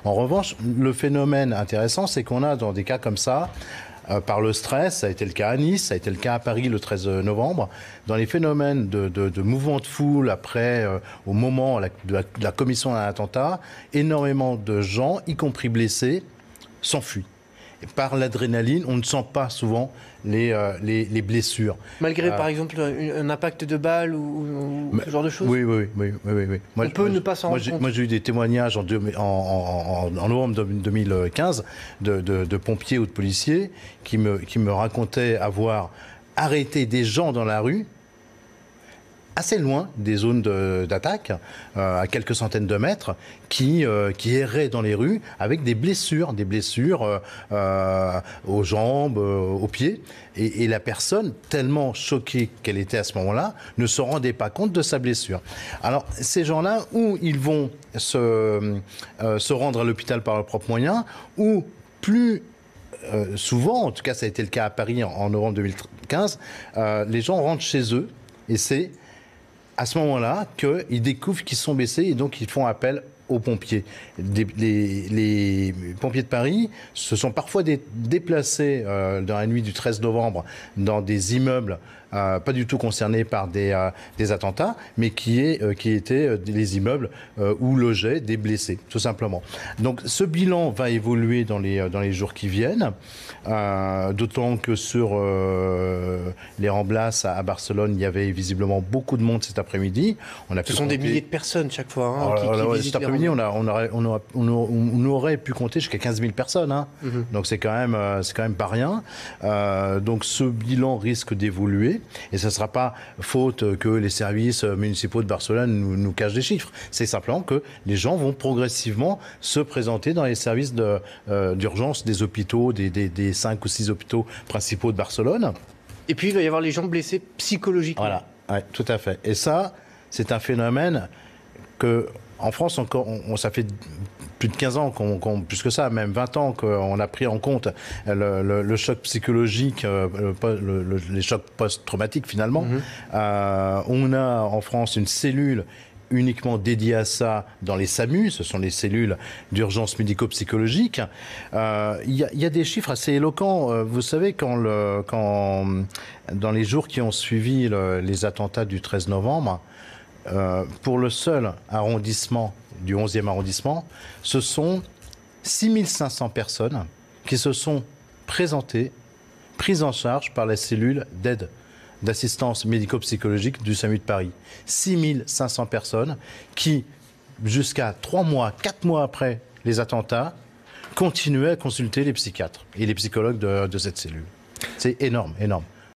En revanche, le phénomène intéressant, c'est qu'on a dans des cas comme ça, par le stress, ça a été le cas à Nice, ça a été le cas à Paris le 13 novembre, dans les phénomènes de mouvement de foule après, au moment de la commission d'un attentat, énormément de gens, y compris blessés, s'enfuient. Et par l'adrénaline, on ne sent pas souvent les blessures. Malgré, par exemple, un impact de balle ou ce genre de choses. Oui. On peut ne pas s'en rendre compte. Moi, j'ai eu des témoignages en novembre 2015 de pompiers ou de policiers qui me racontaient avoir arrêté des gens dans la rue, assez loin des zones d'attaque, à quelques centaines de mètres, qui erraient dans les rues avec des blessures aux jambes, aux pieds. Et la personne, tellement choquée qu'elle était à ce moment-là, ne se rendait pas compte de sa blessure. Alors, ces gens-là, où ils vont se rendre à l'hôpital par leurs propres moyens, ou plus souvent, en tout cas ça a été le cas à Paris en novembre 2015, les gens rentrent chez eux, et c'est à ce moment-là qu'ils découvrent qu'ils sont blessés et donc ils font appel aux pompiers. Les pompiers de Paris se sont parfois déplacés dans la nuit du 13 novembre dans des immeubles pas du tout concernés par des attentats, mais qui étaient les immeubles où logeaient des blessés, tout simplement. Donc ce bilan va évoluer dans les jours qui viennent, d'autant que sur les Ramblas à Barcelone, il y avait visiblement beaucoup de monde cet après-midi. Ce sont des milliers de personnes chaque fois qui visitent cet après-midi, on aurait pu compter jusqu'à 15 000 personnes. Hein. Donc c'est quand même pas rien. Donc ce bilan risque d'évoluer. Et ce ne sera pas faute que les services municipaux de Barcelone nous cachent des chiffres. C'est simplement que les gens vont progressivement se présenter dans les services d'urgence des hôpitaux, des 5 ou 6 hôpitaux principaux de Barcelone. Et puis il va y avoir les gens blessés psychologiquement. Voilà, ouais, tout à fait. Et ça, c'est un phénomène que, en France, encore, ça fait plus de 15 ans, plus que ça, même 20 ans, qu'on a pris en compte le choc psychologique, les chocs post-traumatiques finalement. On a en France une cellule uniquement dédiée à ça dans les SAMU, ce sont les cellules d'urgence médico-psychologique. Il y a des chiffres assez éloquents. Vous savez, quand dans les jours qui ont suivi les attentats du 13 novembre, pour le seul arrondissement du 11e arrondissement, ce sont 6500 personnes qui se sont présentées, prises en charge par la cellule d'aide, d'assistance médico-psychologique du SAMU de Paris. 6500 personnes qui, jusqu'à 3 mois, 4 mois après les attentats, continuaient à consulter les psychiatres et les psychologues de cette cellule. C'est énorme, énorme.